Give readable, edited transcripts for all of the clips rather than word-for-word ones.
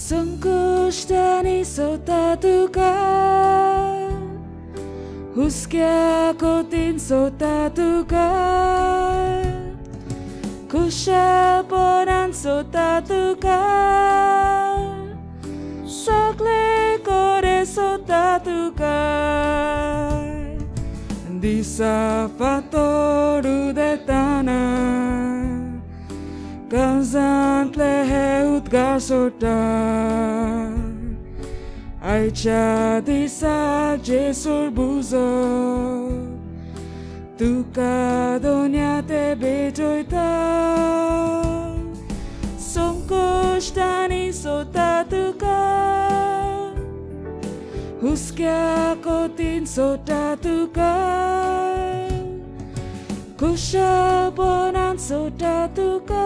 संकष्टांनी स्वता तुका हुस्क्या कोतीन स्वता तुका खुशालपणान स्वता तुका सगळे करे स्वता तुका दिसा फातोर उदेताना काळजांतले हे उद्गार सोडटा आयच्या दिसा जेसूर बुजो तुका दोन्या ते भेटयता संकश्टांनी स्वता तुका हुस्क्या कोतीन स्वता तुका खुशालपणान स्वता तुका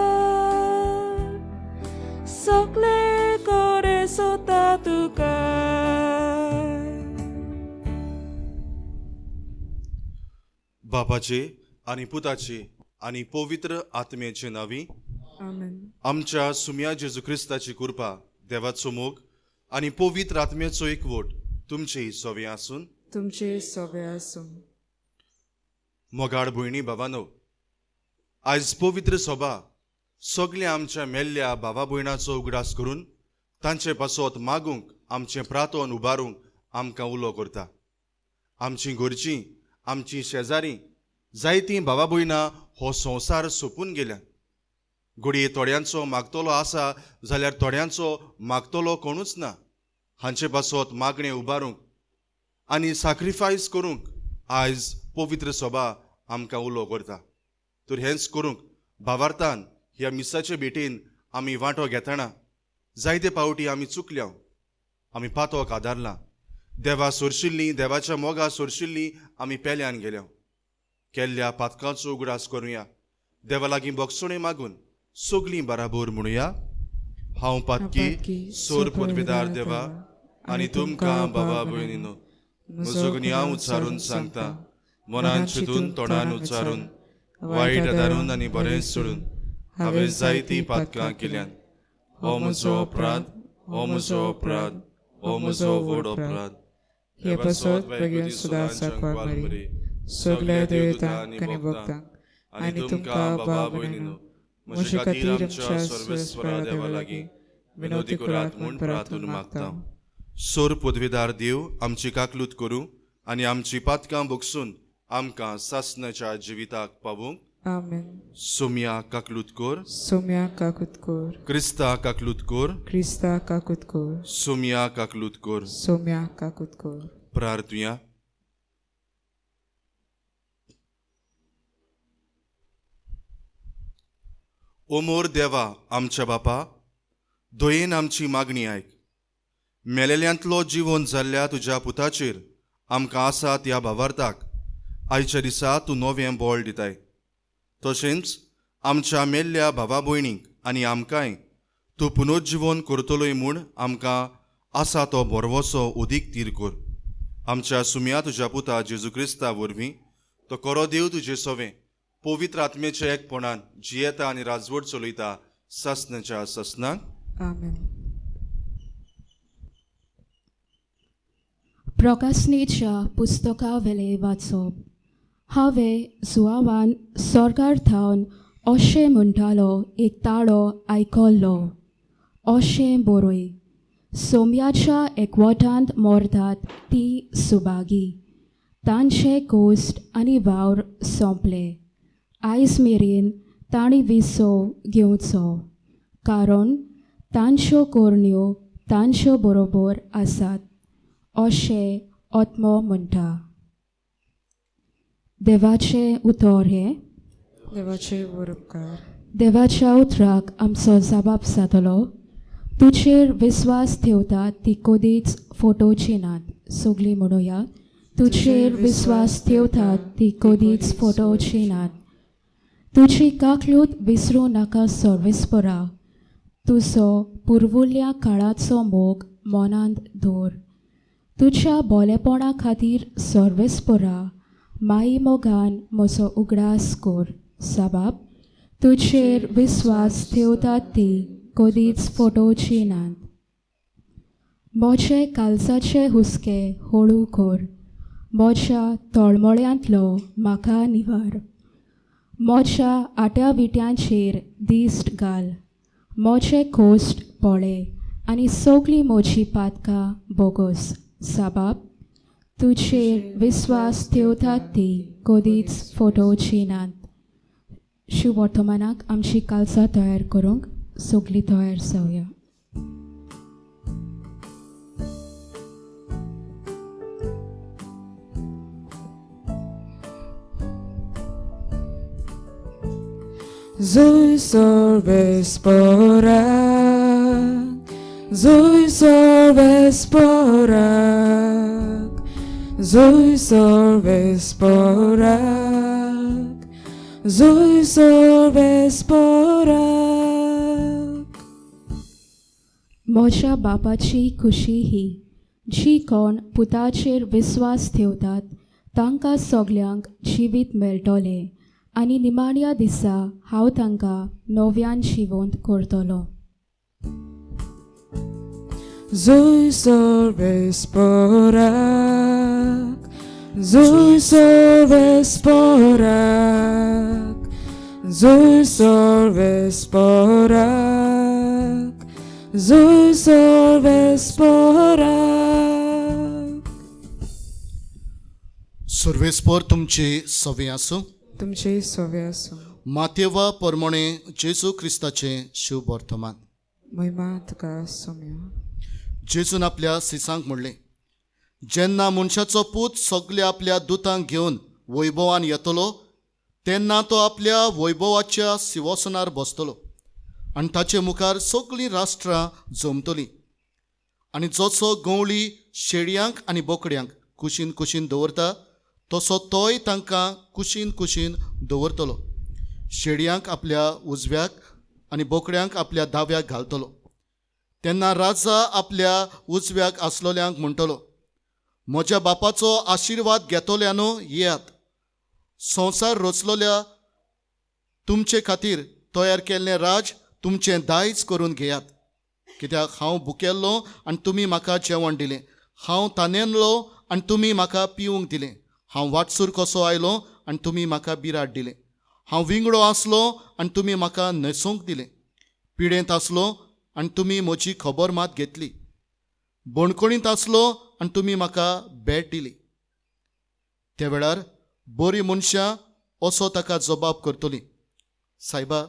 सगळे करे स्वता तुका बापाचे आणि पुताचे आणि पवित्र आत्म्याचे नावी आमेन. आमच्या सुम्या जेजू ख्रिस्ताची कृपा देवाचो मोग आणि पवित्र आत्म्याचो एकवट तुमचे सोवे आसून तुमचे सोबे आसूं. मोगाड भयणी भावानो, आयज पवित्र सभा सगल्या आमच्या मेल्ल्या भावा भयणाचो उगडास करून तांचे पासत मागूंक आमचें प्रार्थन उबारूंक आमकां उलो करता. आमचीं घरचीं आमचीं शेजारी जायतीं भावा भयणां हो संवसार सोंपून गेल्या. घडये थोड्यांचो मागतलो आसा जाल्यार थोड्यांचो मागतलो कोणूच ना. हांचे पासत मागणें उबारूंक आनी सॅक्रिफायस करूंक आयज पवित्र सभा आमकां उलो करता. तर हेंच करूंक भावार्थान ह्या मिसाचे भेटेन आमी वांटो घेतना जायते पावटी आमी चुकल्या, आमी पातोक आदारला, देवा सोरशिल्लीं देवाच्या मोगा सोरशिल्लीं आमी पेल्यान गेल्या. केल्ल्या पातकांचो उगडास करुया, देवा लागीं बोगसणे मागून सगलीं बराबर म्हणुया. हांव पातकी सोर पदवेदार देवा आनी तुमकां बाबा भयणीनो म्हजो गुन्यांव उच्चारून सांगता, मनान चिंतून तोंडान उच्चारून वायट आदारून आनी बरें सोडून हांवें जायतीं पातकां केल्यान. हो म्हजो अपराध, हो म्हजो अपराध, हो म्हजो व्हड अपराध. हे पासत बेगीन सुदारसाक वागमरी सगल्या देवतांक आनी भक्तांक आनी तुमकां बाबा भयणीनो म्हजे खातीर आमच्या सर्वेस्परा देवा लागीं विनोदी करात म्हूण प्रार्थना मागता. सोर पदवेदार देव आमची काकलूत करूं आनी आमची पातकां बोगसून आमकां सासणाच्या जिविताक पावूंक. आमेन. सोम्या काकलूत कोर, सोम्या काकूत कोर, क्रिस्ता काकलूत कोर, क्रिस्ता काकूत कोर, सोम्या काकलूत कोर. सोम्या काकूत कोर. प्रार्थुया. ओमोर देवा आमच्या बापा, दोयेन आमची मागणी आयक. मेलेल्यांतलो जिवन जाल्ल्या तुज्या पुताचेर आमकां आसा त्या भावार्थाक आयच्या दिसा तूं नवें बोळ दिताय. तशेंच आमच्या मेल्ल्या भावा भयणींक आनी आमकांय तूं पुनरुज्जीवन करतलोय म्हूण आमकां आसा तो बरवोसो उदीक तीर कर. आमच्या सुम्या तुज्या पुता जेजू क्रिस्ता वरवीं तो खरो देव तुजे सोवें पवित्र आत्म्याच्या एकपणान जियेता आनी राजवट चलयता सासणाच्या ससनाक. आमेन. प्रकाशनेच्या पुस्तका वेले वाचप. हांवें सुवावान सरकार थावन अशें म्हणटालो एक ताळो आयकल्लो. अशें बरय, सोम्याच्या एकवटांत मरतात ती सुभागी. तांचे कोश्ट आनी वावर सोंपले. आयज मेरेन तांणी विसो घेवचो, कारण तांच्यो कोरण्यो तांच्यो बरोबर आसात अशें आत्मो म्हणटा. देवाचे उतर हे. देवाचे उपकार. देवाच्या उतराक आमचो जबाब जातलो. तुजेर विस्वास ठेवतात ती कधीच फोटोची नात. सगळीं म्हणुया. तुजेर विस्वास ठेवतात ती कधीच फोटोची नात. तुजी काकलूत विसरूं नाका सर्वेस्परा. तुजो पुर्वुल्ल्या काळाचो मोग मनांत दवर. तुज्या बोलेपणा खातीर सर्वेस्परा माई मोगान म्हजो उगडास कर. साबाब, तुजेर विस्वास ठेवतात ती कधीच फोटोची नात. मोचे कालसाचे हुस्के हळू कोर, मोच्या तळमळ्यांतलो म्हाका निवार. मोच्या आट्या विट्यांचेर दिश्ट घाल, मोचे कोश्ट पळे आनी सगळीं म्हजी पातकां बोगोस. साबाब, तुजेर विस्वास ठेवतात ती कधीच फोटोची नात. शिव वर्तमानाक आमची कालसां तयार करूंक सगळीं तयार जावया. Zui sorbes porak, zui sorbes porak, zui sorbes porak, zui sorbes porak. म्हज्या बापाची खुशी ही, जी कोण पुताचेर विस्वास ठेवतात तांकां सगल्यांक जिवीत मेळटलें आनी निमाण्या दिसा हांव तांकां नव्यान जिवंत करतलो. Zui sorbes porak, zui sorbes porak, zui sorbes porak, zui sorbes porak. सर्वेस्पर तुमचे सवे आसूं. तुमचे सवे आसूं. मातेवा परमणे जेजू क्रिस्ताचे शिव वर्तमान. महिमा तुका सोम्या. जेजून आपल्या सिसांक म्हणलें, जेन्ना मनशाचो पूत सगल्या आपल्या दुतांक घेवन वैभवान येतलो तेन्ना तो आपल्या वैभवाच्या सिंहासनार बसतलो आनी ताचे मुखार सगळीं राष्ट्रां जमतलीं. आनी जसो गवळी शेळयांक आनी बोकड्यांक कुशीन कुशीन दवरता तसो तोय तांकां कुशीन कुशीन दवरतलो. शेळयांक आपल्या उजव्याक आनी बोकड्यांक आपल्या दाव्याक घालतलो. तेन्ना राजा आपल्या उजव्याक आसलोल्यांक म्हणटलो, म्हज्या बापाचो आशिर्वाद घेतोल्यानो येयात. संवसार रचलोल्या तुमचे खातीर तयार केल्लें राज तुमचें दायज करून घेयात. कित्याक हांव भुकेल्लो आनी तुमी म्हाका जेवण दिलें, हांव तानेल्लो आनी तुमी म्हाका पिवूंक दिलें, हांव वाटसूर कसो आयलो आनी तुमी म्हाका बिराड दिलें, हांव विंगडो आसलो आनी तुमी म्हाका न्हेसूंक दिलें, पिडेंत आसलो आनी तुमी म्हजी खबर मात घेतली, बोणकोणींत आसलो आनी तुमी म्हाका भेट दिली. त्या वेळार बरीं मनशां असो ताका जबाब करतलीं, सायबा,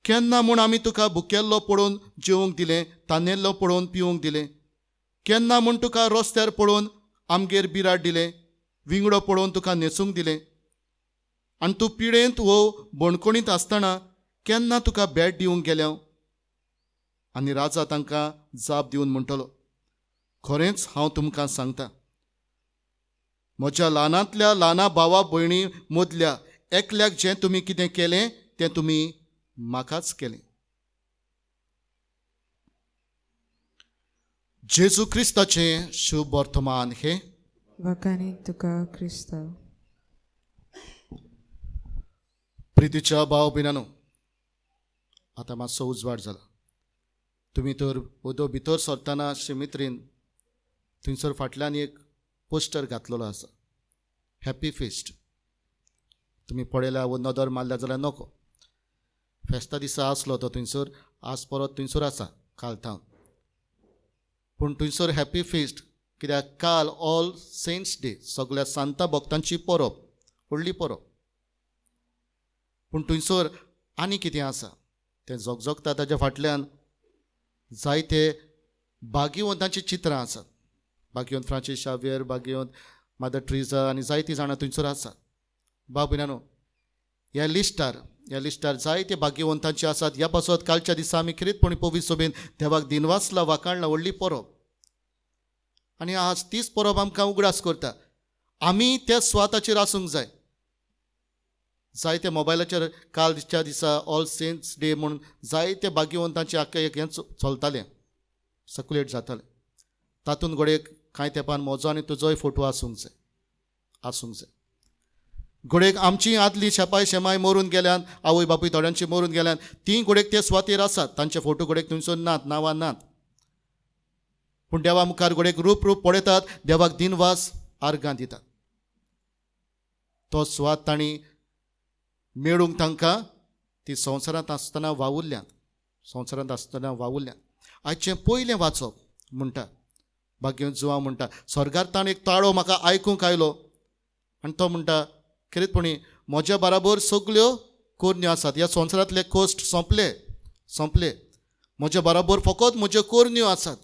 केन्ना म्हूण आमी तुका भुकेल्लो पळोवन जेवंक दिलें, तानेल्लो पळोवन पिवंक दिलें, केन्ना म्हूण तुका रस्त्यार पळोवन आमगेर बिराड दिलें, विंगडो पळोवन तुका न्हेसूंक दिलें, आनी तूं पिडेंत वो बोणकोणींत आसतना केन्ना तुका भेट दिवंक गेल्या. आनी राजा तांकां जाप दिवन म्हणटलो, खरेंच हांव तुमकां सांगतां, म्हज्या ल्हानांतल्या ल्हाना भावा भयणी मदल्या एकल्याक जें तुमी कितें केलें तें तुमी म्हाकाच केलें. जेजू क्रिस्ताचें शुभ वर्तमान हे. वकानी तुका क्रिस्ता. प्रितीच्या भाव भयणांनो, आतां मातसो उजवाड जाला. तुमी तर उदो भितर सरतना शिमित्रीन थंयसर फाटल्यान एक पोस्टर घातलेलो आसा, हॅपी फेस्ट. तुमी पळयल्या वो नदर मारल्या जाल्यार नको. फेस्ता दिसा आसलो तो थंयसर, आज परत थंयसर आसा कालथां. पूण थंयसर हॅपी फेस्ट कित्याक काल ऑल सेंट्स डे, सगळ्या सांता भक्तांची परब, व्हडली परब. पूण थंयसर आनी कितें आसा तें जगजगता. ताच्या फाटल्यान जायते भाग्यवंतांची चित्रां आसात. भाग्यवंत फ्रांसीस शावेर, भाग्यवंत मदर ट्रिजा आनी जायतीं जाणां थंयसर आसात. भाव भयणांनो, ह्या लिस्टार जायते भाग्यवंतांचे आसात. ह्या पासत कालच्या दिसा आमी खरेंचपणी पवित्र सभेन देवाक दिनवासला वाखाणला, व्हडली परब. आनी आज तीच परब आमकां उगडास करता. आमी त्या स्वाताचेर आसूंक जाय. जायते मोबायलाचेर कालच्या दिसा ऑल सेंट्स डे म्हणून जायते भाग्यवंतांचे आख्खें एक हें चलतालें, सर्क्युलेट जातालें. तातूंत घडये कांय तेंपान म्हजो आनी तुजोय फोटो आसूंक जाय. घडयेक आमची आदली शेपाय शेमाय मरून गेल्यान, आवय बापूय थोड्यांची मरून गेल्यान, तीं घडयेक ते स्वातेर आसात. तांचे फोटो घडयेक थंयसर नात, नांवां नात. पूण देवा मुखार घोडेक रूप रूप पळयतात, देवाक दिनवास आर्गां दितात. तो स्वाद तांणी मेळूंक तांकां ती संवसारांत आसतना वावुरल्यांत. आयचें पयलें वाचप म्हणटा भाग्य जुवां म्हणटा, स्वर्गांतल्यान एक ताळो म्हाका आयकूंक आयलो आनी तो म्हणटा, खरेंचपणी म्हज्या बराबर सगल्यो कोरण्यो आसात. ह्या संवसारांतले कोश्ट सोंपले. म्हज्या बराबर फकत म्हज्यो कोरण्यो आसात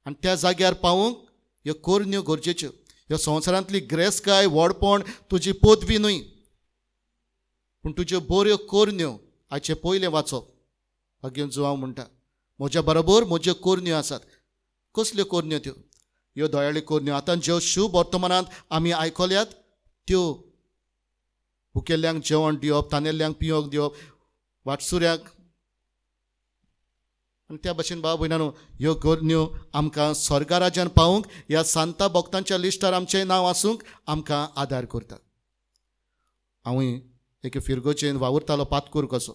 आनी त्या जाग्यार पावूंक ह्यो कोरण्यो गरजेच्यो. ह्या संवसारांतली ग्रेसकाय व्हडपण तुजी पदवी न्हय, पूण तुज्यो बऱ्यो कोरण्यो हाचें पयलें वाचप. भाग्य जुवांव म्हणटा, म्हज्या बरोबर म्हज्यो कोरण्यो आसात. कसल्यो कोरण्यो त्यो? ह्यो दोयाळ्यो कोरण्यो. आतां ज्यो शुभ वर्तमानांत आमी आयकल्यात त्यो भुकेल्ल्यांक जेवण दिवप, तानेल्ल्यांक पियोंक दिवप, वाटसुऱ्यांक, आनी त्या भाशेन भाव भयणांनो, ह्यो कोरण्यो आमकां स्वर्गा राज्यांत पावूंक, ह्या सांता भक्तांच्या लिस्टार आमचें नांव आसूंक आमकां आदार करता. हांवूय एक फिरगोचेन वावुरतालो पातकूर कसो,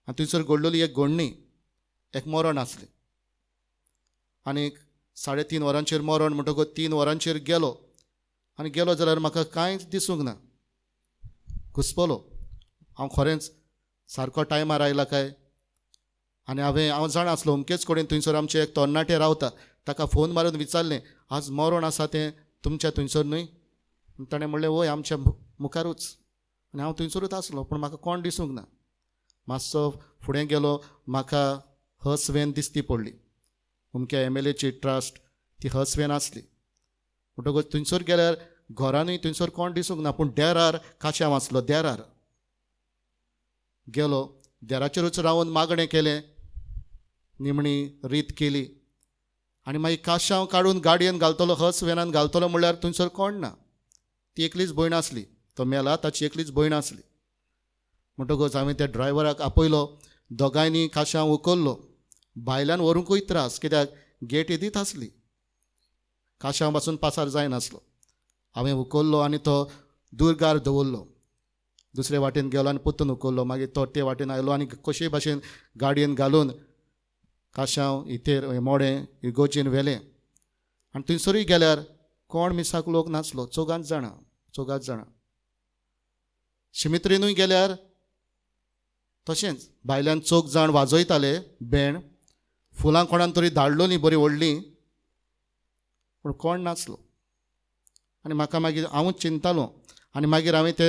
आनी थंयसर घडलेली एक घडणी, एक मरण आसलें आनी 3.5 वरांचेर मरण म्हणटकूच 3 वरांचेर गेलो जाल्यार म्हाका कांयच दिसूंक ना. घुस्पलो हांव खरेंच सारको टायमार आयला काय. आनी हांव जाणा आसलो अमकेच कडेन थंयसर आमचे एक तरणाटे रावता, ताका फोन मारून विचारलें, आज मरण आसा तें तुमच्या थंयसर न्हय? ताणें म्हणलें, वय आमच्या मुखारूच. आनी हांव थंयसरूच आसलो, पूण म्हाका कोण दिसूंक ना. मातसो फुडें गेलो, म्हाका हस वेन दिसती पडली. अमक्या MLAची ट्रस्ट ती हस वेन आसली. म्हणटकूच थंयसर गेल्यार घरानूय थंयसर कोण दिसूंक ना, पूण देरार काश्यां आसलो. देरार गेलो, देराचेरूच रावन मागणें केलें, निमणी रीत केली आनी मागीर काश्यां काडून गाडयेन घालतलो, हस वेनान घालतलो म्हणल्यार थंयसर कोण ना. ती एकलीच भयण आसली. तो मेला, ताची एकलीच भयण आसली. म्हणटकूच हांवें त्या ड्रायव्हराक आपयलो, दोगांयनी काश्यां उखल्लो. भायल्यान व्हरूंकूय त्रास, कित्याक गेट येदीत आसली, काश्यां पासून पासार जायनासलो. हांवें उखल्लो आनी तो दुर्गार दवरलो. दुसरे वाटेन गेलो आनी परतून उखल्लो. मागीर तो ते वाटेन आयलो आनी कशे भाशेन गाडयेन घालून काश्यां इतेर मोडें इगोर्जेन व्हेलें. आनी थंयसरूय गेल्यार कोण मिसाक लोक नासलो. चौगांच जाणां. शिमित्रेनूय गेल्यार तशेंच भायल्यान 4 जाण वाजयताले बँड, फुलां कोणान तरी धाडलोलीं बरीं व्हडलीं, पूण कोण नासलो. आनी म्हाका मागीर हांवूच चिंतालो. आनी मागीर हांवें ते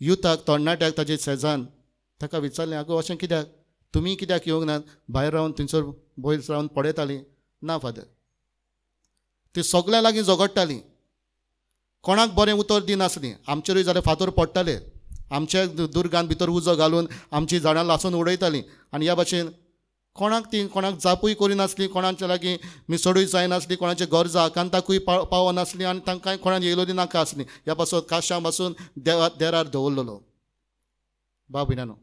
युथाक, तरणाट्याक ताजे सेजान ताका विचारलें, आगो अशें कित्याक, तुमी कित्याक येवंक नात? भायर रावन थंयसर वयर रावन पळयतालीं. ना फादर, ती सगळ्यां लागीं झगडटालीं, कोणाक बरें उतर दिनासलीं. आमचेरूय जाल्यार फातर पडटाले, आमच्या दुर्गान भितर उजो घालून आमची झाडां लासून उडयतालीं. आनी ह्या भाशेन कोणाक जापूय करिनासलीं, कोणाच्या लागीं मिसडूय जायनासली, कोणाचे गरजा आकांताकूय पावनासली आनी तांकां कोणाक येयलोली नाका आसली. ह्या पासून काश्यां पासून देरार दवरलेलो. बाब भयणानो,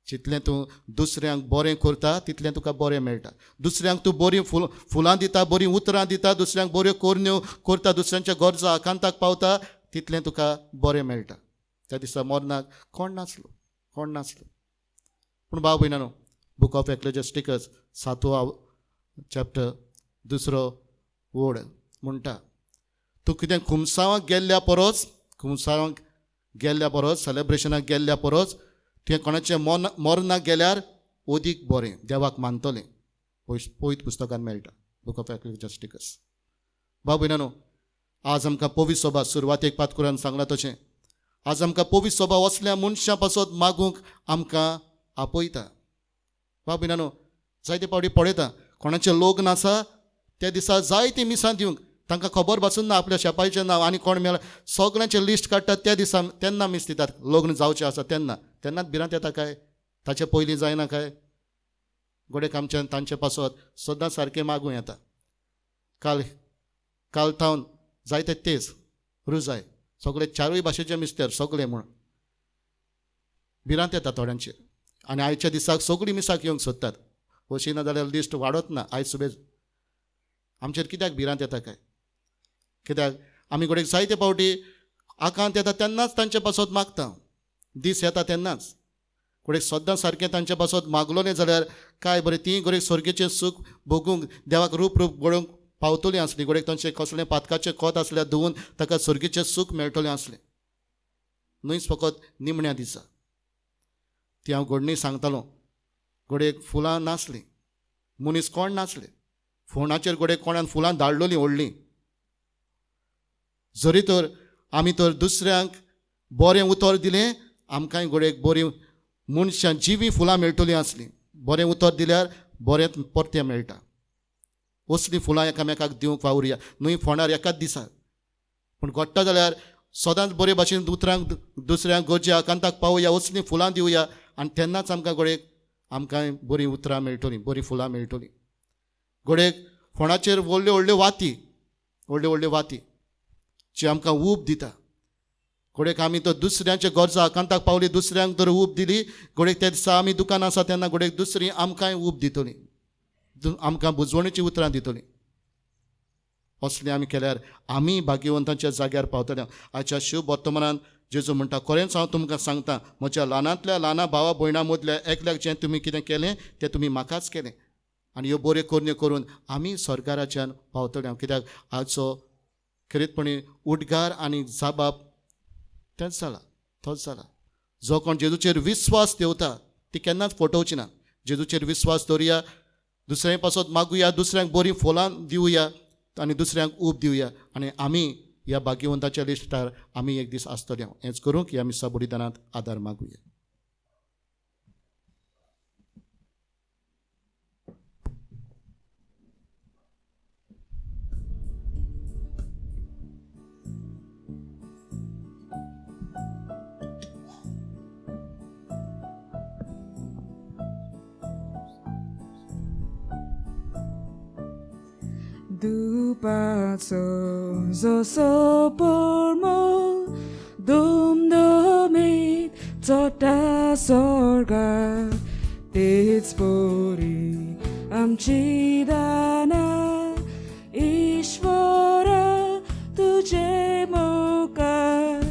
जितलें तूं दुसऱ्यांक बरें करता तितलें तुका बरें मेळटा. दुसऱ्यांक तूं बरीं फुलां दिता, बरीं उतरां दिता, दुसऱ्यांक बऱ्यो कोरण्यो करता, दुसऱ्यांच्या गरजा आकांताक पावता, तितलें तुका बरें मेळटा. त्या दिसा मरणाक कोण नासलो. पूण बाब भयणानो, बुक ऑफ एक्लेजियास्टिकस 7वा चॅप्टर 2रो वड म्हणटा, तूं कितें खुमसांवाक गेल्ल्या परस सेलेब्रेशनाक गेल्ल्या परस तुवें कोणाचें मरणाक गेल्यार ओदीक बरें, देवाक मानतलें. पयत पुस्तकान मेळटा, बुक ऑफ एक्लेजियास्टिकस. बाब भयणानो, आज आमकां पवित्र सभा सुरवातेक पातकुरान सांगलां तशें आज आमकां पवित्र सभा असल्या मनशां पासून मागूंक आमकां आपयता. बाब भयणानो, जायते फावटी पळयता कोणाचें लग्न आसा त्या दिसा जायतीं मिसां दिवंक तांकां खबर पासून ना आपल्या शेपायचें नांव आनी कोण मेळ्ळा, सगळ्यांचें लिस्ट काडटात त्या दिसा, तेन्ना मीस दितात. लग्न जावचें आसा तेन्नाच भिरांत येता काय? ताचे पयलीं जायना काय? गोडेक आमच्यान तांचे पासत सदां सारकें मागूं येता. काल थावन जायते तेच रुजाय सगळे 4 भाशेचे मिस्तेर सगळे म्हूण भिरांत येता थोड्यांचेर. आनी आयच्या दिसाक सगळीं मिसाक येवंक सोदतात. अशी ना जाल्यार लिस्ट वाडत ना. आयज सुबेज आमचेर कित्याक भिरांत येता काय? कित्याक आमी गोडेक जायते फावटी आकांत येता तेन्नाच तांचे पासत मागता, दीस येता तेन्नाच. घोडे सद्दां सारकें तांचे पासत मागलोलें जाल्यार काय बरें ती घोडे स्वर्गेचें सूख भोगूंक देवाक रूप घडोवंक पावतलीं आसलीं. घोडे तांचें कसलें पातकाचें कोत आसल्यार धुवून ताका स्वर्गेचें सूख मेळटलें आसलें. न्हयच फकत निमण्या दिसा. ती हांव घडणी सांगतालो. घोडेक फुलां नासलीं, मनीस कोण नासले. फोनाचेर घोडे कोणान फुलां धाडलोलीं व्हडलीं. जरी तर आमी तर दुसऱ्यांक बरें उतर दिलें आमकांय घोडेक बरीं मनशां जिवी फुलां मेळटलीं आसलीं. बरें उतर दिल्यार बरें परतें मेळटा. असलीं फुलां एकामेकाक दिवंक वावुरया. न्हय फोंडार एकाच दिसा पूण घडटा जाल्यार सदांच बरे भाशेन उतरांक दुसऱ्यांक गरजे आकांताक पावया, असलीं फुलां दिवया आनी तेन्नाच आमकां घोडेक आमकांय बरीं उतरां मेळटलीं, बरीं फुलां मेळटलीं. घोडेक फोंडाचेर व्हडल्यो व्हडल्यो वाती जी आमकां ऊब दिता. घोडेक आमी तर दुसऱ्यांचे गरजा आकांताक पावली, दुसऱ्यांक तर ऊब दिली. घोडेक त्या दिसा आमी दुकान आसा तेन्ना घोडेक दुसरीं आमकांय ऊब दितलीं, आमकां बुजवणेचीं उतरां दितलीं. असलें आमी केल्यार आमी भाग्यवंतांच्या जाग्यार पावतले. आयच्या शुभ वर्तमानांत जेजू म्हणटा, खरेंच हांव तुमकां सांगता, म्हज्या ल्हानांतल्या ल्हाना भावा भयणां मदल्या एकल्याक जें तुमी कितें केलें तें तुमी म्हाकाच केलें. आनी ह्यो बऱ्यो करण्यो करून आमी स्वर्गाराच्यान पावतले. कित्याक हाचो खरीतपणी उडगार आनी जाबाब तोच जाला. जो कोण जेजूचेर विस्वास दवरता ती केन्नाच फटोवची ना. जेजूचेर विस्वास दवरया, दुसऱ्यां पासत मागुया, दुसऱ्यांक बरीं फुलां दिवया आनी दुसऱ्यांक ऊब दिवया आनी आमी ह्या भाग्यवंताच्या लिस्टार आमी एक दीस आसतले. हेंच करूंक ह्या मिसा बलिदानांत आदार मागुया. Dupaco zosopormo dumdumit cota sorga तेच पोरी आमची दाना ईश्वरा तुझे मोकार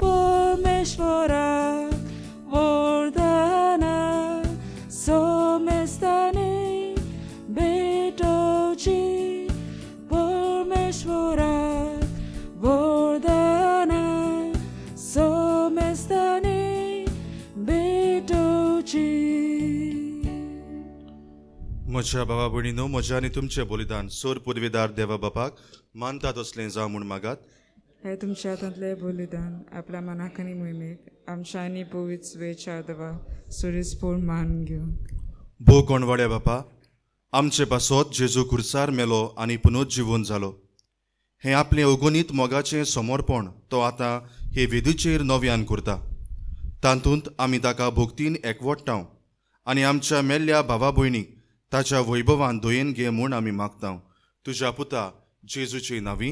परमेश्वरा वरदाना सोमेस्ताने बेटोची परमेश्वराक वरदाना सोमेस्ताने बेटोची. म्हज्या भावा भयणीनो, म्हजें आनी तुमचें बलिदान सोर पुर्विदार देवा बापाक मानतात असलें जावं म्हूण मागात. हे तुमच्या हातांतलें बलिदान आपल्या मनाक आनी मोहिमेक आमच्या आनी पवित्र वेच्या आदवा सुरेस्पोर मान घेवन. भोव कोणवाड्या बापा, आमचे पासत जेजू खुर्सार मेलो आनी पुनरुज्जीवन जालो. हें आपलें अगोनीत मोगाचें समर्पण तो आतां हे वेदीचेर नव्यान करता. तातूंत आमी ताका भोक्तीन एकवटाव आनी आमच्या मेल्ल्या भावा भयणीक ताच्या वैभवान दोयेन घे म्हूण आमी मागतांव. तुज्या पुता जेजूची नांवी.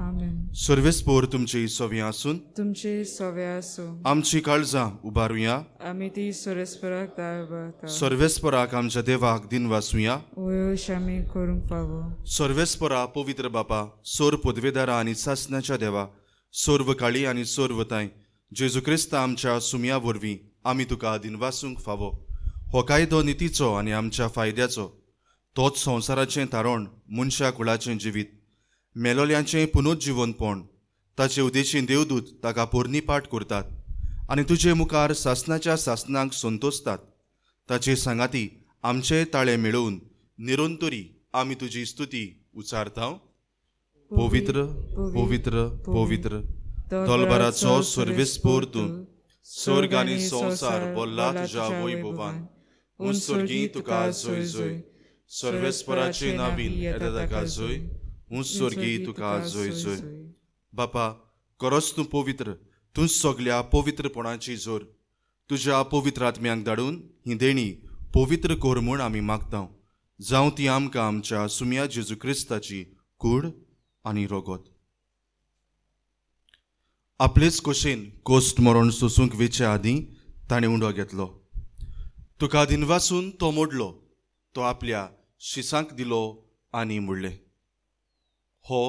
आमेन. सर्वेस्पोर तुमची सवी आसून तुमचे सवे आसूं. आमची काळजां उबारुया. आमी ती सुरेस्पराक दाळबाता. सर्वेस्पराक आमच्या देवाक दिन वाचुया. वयोश आमी करूंक फावो. सर्वेस्परा पवित्र बापा, सोर पदवेदारा आनी सासणाच्या देवा, सोर्व काळी आनी सोर्व ताय जेजू क्रिस्ता आमच्या सुमया वरवीं आमी तुका दिन वाचूंक फावो. हो कायदो नितीचो आनी आमच्या फायद्याचो. तोच संवसाराचें तारण, मनशा कुळाचें जिवीत, मेलोल्यांचें पुनरुज्जीवनपण, ताचे उदेशीं देवदूत ताका पोरनिपाट करतात आनी तुजे मुखार सासणाच्या सासणांक संतोसतात. ताचे सांगाती आमचे ताळे मेळोवन निरंतरी आमी तुजी स्तुती उचारतांव. पवित्र पवित्र पवित्र तोलबाराचो सर्वेस्पोर तूं, स्वर्ग आनी संवसार भरला तुज्या वैभवान. उंचसर्गी तुका जोय जोय, सर्वेस्पराचे नांवीन येता ताका जोय. उंचसर्गी तुका जोय जोय. बापा, खरोच तूं पवित्र, तूं सगल्या पवित्रपणाची जोर. तुज्या पवित्र आत्म्यांक धाडून ही देणी पवित्र कोर म्हूण आमी मागतांव. जावं ती आमकां आमच्या सुमया जेजू क्रिस्ताची कूड आनी रोगोत. आपलेच कुशीन कोस्ट मरण सोसूंक वेचे आदीं ताणें उंडो घेतलो. तुका दिन वाचून तो मोडलो, तो आपल्या शिसांक दिलो आनी म्हणलें, हो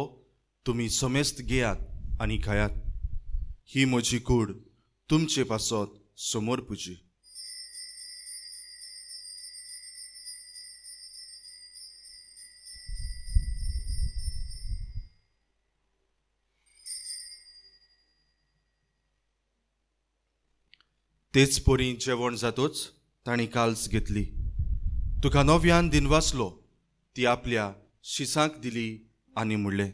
तुमी समेस्त घेयात आनी खायात. ही म्हजी कूड तुमचे पासत समोर पुजी. तेच पोरी जेवण जातोच ताणी काल्स घेतली. तुका नव्यान दिनवासलो ती आपल्या शिसांक दिली आनी म्हणलें,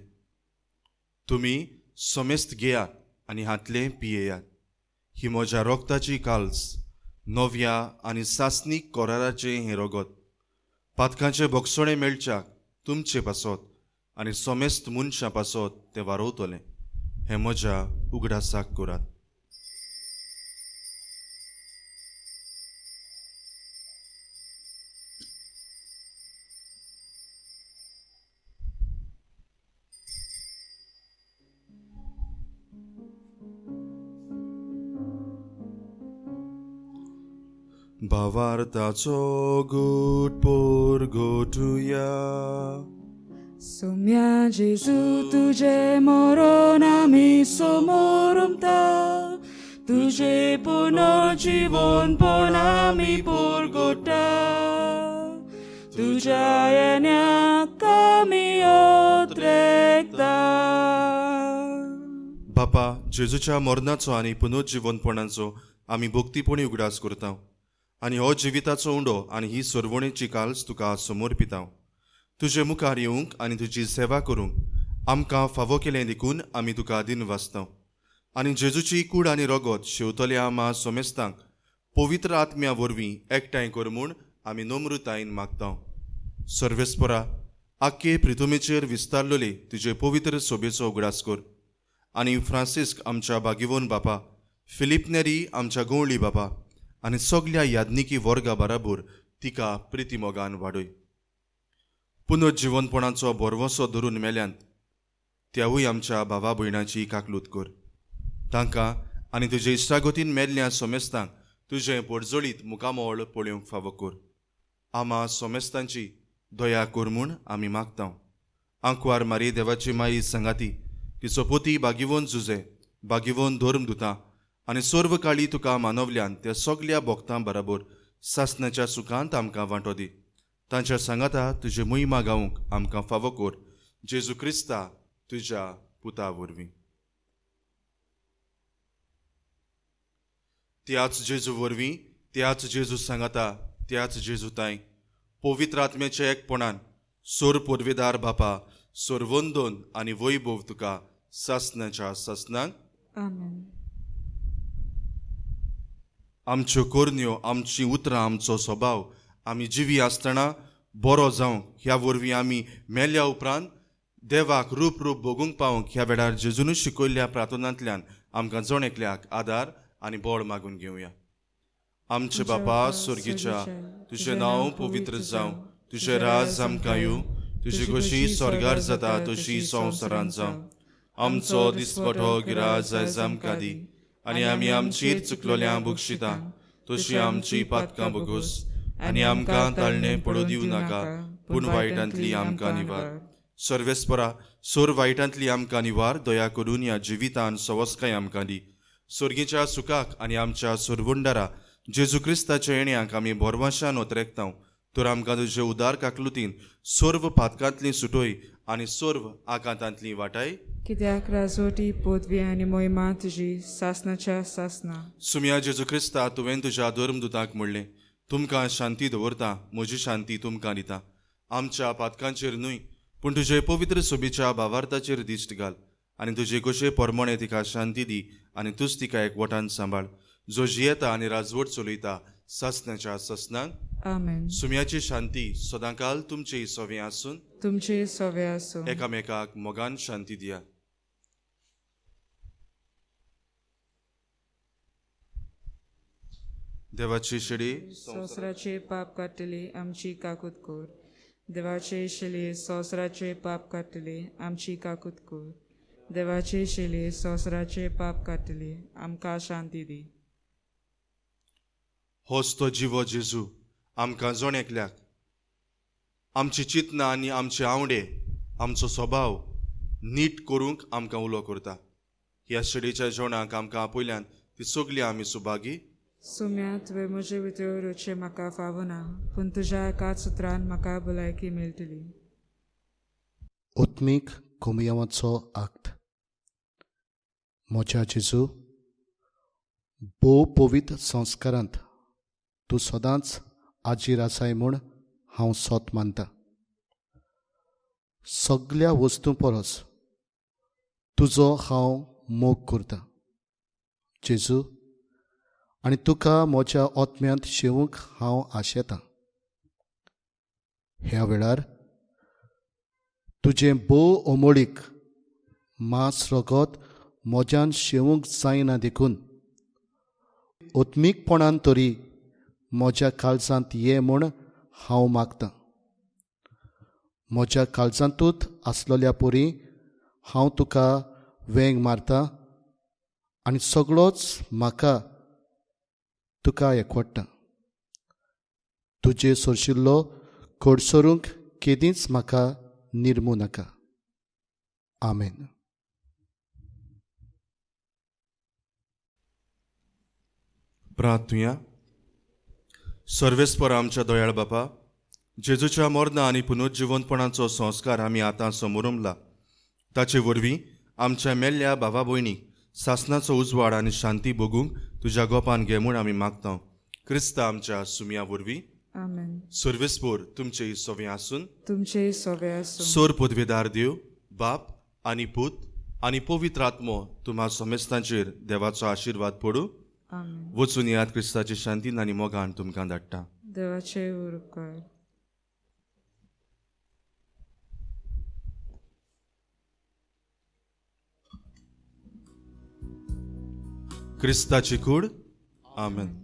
तुमी समेस्त घेयात आनी हातलें पियेयात. ही म्हज्या रोगताची काल्स, नव्या आनी सासनीक कोराराचें हें रगत. पातकांचे भोगसणे मेळच्याक तुमचे पासत आनी समेस्त मनशां पासत तें वारोवतलें. हें म्हज्या उगडासाक करात. भावार्थाचो गूट पोरगो तुया. सोम्या जेजू तुझे मरण आमी समोरमता, तुझे पुनर्जीवनपण आमी पोरगोटा. तुझ्या येण्याक आमी ओत्रेकता. बापा, जेजूच्या मरणाचो आनी पुनर्जीवनपणाचो आमी भक्तीपणी उगडास करता आनी हो जिविताचो उंडो आनी ही सरवणेची काल्स तुका समर्पिता. तुजे मुखार येवंक आनी तुजी सेवा करूंक आमकां फावो केलें देखून आमी तुका दिन वाचता. आनी जेजूची कूड आनी रगत शेवतल्या आमा सोमेस्तांक पवित्र आत्म्या वरवीं एकठांय कर म्हूण आमी नम्रतायेन मागता. सर्वेस्परा, आख्खे प्रितुमेचेर विस्तारलेले तुजे पवित्र सोबेचो उगडास कर. आनी फ्रांसिस्क आमच्या बागिवोन बापा, फिलिप नेरी आमच्या गवळी बापा आनी सगल्या याज्ञिकी वर्गा बराबर तिका प्रितीमोगान वाडय. पुनर्जीवनपणाचो बोरवोसो धरून मेल्यांत त्यावूय आमच्या भावा भयणाची काकलूत कर. तांकां आनी तुजे इश्टागतीन मेल्ल्या सोमेस्तांक तुजें पडजळीत मुखामोळ पळोवंक फावो कर. आमा सोमेस्तांची दया कर म्हूण आमी मागता. आंकवार मारी देवाची माई संगाती, तिचो पोती बागिवोन जुजे, बागिवोन धर्म दुतां आनी सर्व काळी तुका मानवल्यान त्या सगल्या भोगतां बराबर सासणाच्या सुखांत आमकां वांटो दी. तांच्या सांगाता तुजे महिमा गावंक आमकां फावो कर. जेजू क्रिस्ता तुज्या पुता वरवीं. त्याच जेजू वरवीं, त्याच जेजू सांगाता, त्याच जेजू ताई पवित्र आत्म्याच्या एकपणान सोर पोरवेदार बापा, सोरवंदोन आनी वैभव तुका सासणाच्या सासणांक. आमेन. आमच्यो कोरन्यो, आमची उतरां, आमचो स्वभाव आमी जिवी आसतना बरो जावंक ह्या वरवीं आमी मेल्या उपरांत देवाक रूप रूप भोगूंक पावंक ह्या वेळार जेजूनच शिकयल्ल्या प्रार्थनांतल्यान आमकां जण एकल्याक आदार आनी बळ मागून घेवया. आमचे बापा स्वर्गीच्या, तुजें नांव पवित्र जावं, तुजें राज आमकां येवं, तुजी कशी स्वर्गार जाता तशी संवसारांत जावं. आमचो दिसपटो गिराज आयज आमकां दी आनी आमी आमचीर चुकलोल्यांक बक्षिता तशी आमची पातकां बगूस आनी आमकां ताळणें पडूं दिवं नाका, पूण वायटांतली आमकां निवार. सर्वेस्परा, सोर वायटांतली आमकां निवार. दया करून ह्या जिवितान सवस्काय आमकां दी. स्वर्गीच्या सुखाक आनी आमच्या सोरवंडारा जेजू क्रिस्ताच्या येण्याक आमी बोरवाशान ओतरेकता. तर आमकां तुजे उदार काकलुतीन सर्व पातकांतली सुटोय आनी सर्व आकांतांतली वाटाय. कित्याक राजवटी, पदवी आनी मोहिमा तुजी सासणाच्या सासना. सुम्या जेजू क्रिस्ता, तुवें तुज्या धर्मदुतांक म्हणलें, तुमकां शांती दवरता, म्हजी शांती तुमकां दिता. आमच्या पातकांचेर न्हय पूण तुजे पवित्र सोबीच्या भावार्थाचेर दिश्ट घाल आनी तुजे कशे परमणे तिका शांती दी आनी तूच तिका एकवटान सांबाळ, जो जियेता आनी राजवट चलयता सासणाच्या सासणांक. आमेन. सुम्याची शांती सदांकाल तुमचे सोवे आसून तुमचे सोवे आसूं. एकामेकाक मोगान शांती दिया. देवाची शिडी संवसाराचे पाप काडटली आमची काकूत कोर. देवाचे शिले संवसाराचे पाप काडटली आमची काकूत कोर. देवाचे शिले संवसाराचे पाप काडटली आमकां शांती दी. होच तो जिवो जेजू आमकां जण एकल्याक आमची चिंतना आनी आमचे आवडे, आमचो स्वभाव नीट करूंक आमकां उलो करता. ह्या शिडीच्या जेवणाक आमकां आपयल्यान ती सगळीं आमी सुभागी. सुम्या, तुवें म्हजे भितर रुचे म्हाका फावना, पूण तुज्या एकाच उतरान म्हाका भलायकी मेळटली. उत्मीक कोमयावाचो आक्ट. मोच्या जेजू, भोव पवित्र संस्कारांत तूं सदांच आजीर आसाय म्हूण हांव सोत मानतां. सगळ्या वस्तू परस तुजो हांव मोग करतां जेजू, आनी तुका म्हज्या ओतम्यांत शेवूंक हांव आशेतां. ह्या वेळार तुजें भोव अमोळीक मांस रगत म्हज्यान शेवूंक जायना देखून ओत्मीकपणान तरी म्हज्या काळजांत ये म्हूण हांव मागतां. म्हज्या काळजांतूच आसलेल्या परी हांव तुका वेंग मारतां आनी सगळोच म्हाका तुका एकवडटा. तुजे सोरशिल्लो कडसरूंक केदींच म्हाका निर्मू नाका. आमेन. प्रार्थुया. सर्वेस्पर आमच्या दयाळ बापा, जेजूच्या मरणा आनी पुनरुज्जीवनपणाचो संस्कार आमी आतां समोरुंबला. ताचे वरवीं आमच्या मेल्ल्या भावा भयणीक सासणाचो उजवाड आनी शांती भोगूंक तुज्या गोपान घे म्हूण आमी मागता. क्रिस्ता आमच्या सुमया वरवीं. आमेन. सर्वेस्पर तुमचे सोवे आसून तुमचे सोवे आसूं. सोर पदवेदार देव, बाप आनी पूत आनी पवित्र आत्मो तुम्हा समेस्तांचेर देवाचो आशिर्वाद पडूं. आमेन. वचून याद क्रिस्ताची शांतीन आनी मोगान तुमकां धाडटा. देवाचे उपकार. क्रिस्ताची कूड. आमेन.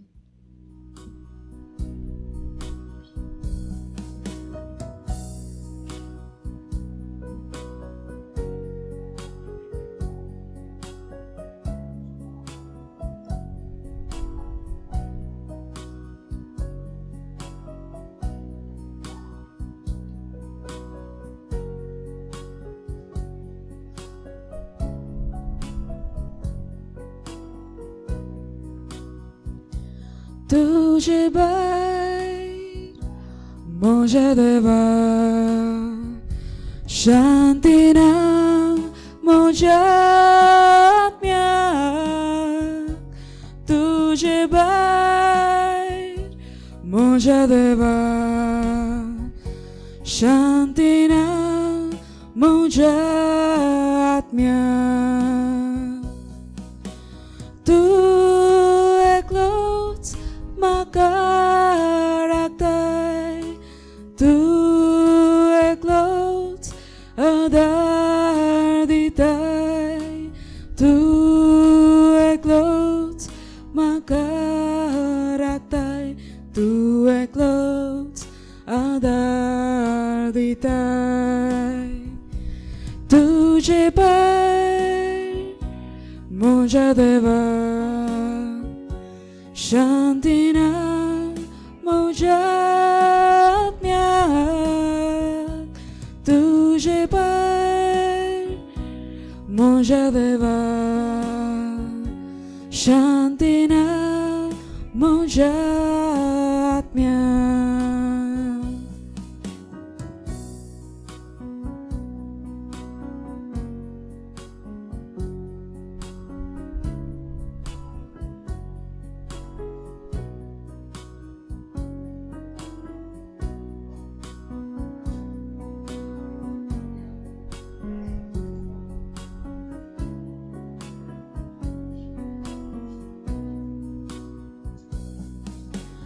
तुझे भायर म्हज्या देवा, शांतीना म्हज्या आत्म्याक. तुझे भायर म्हज्या देवा, शांतीना म्हज्या आत्म्याक. तू एकलोच म्हाका राखताय, तू एकलोच आदार दिताय, तू एकलोच म्हाका राखताय, तू एकलोच आदार दिताय. तुजे भायर म्हज्या देवा, शांतीना म्हज्या आत्म्याक. तुजे भायर म्हज्या देवा, शांतीना म्हज्या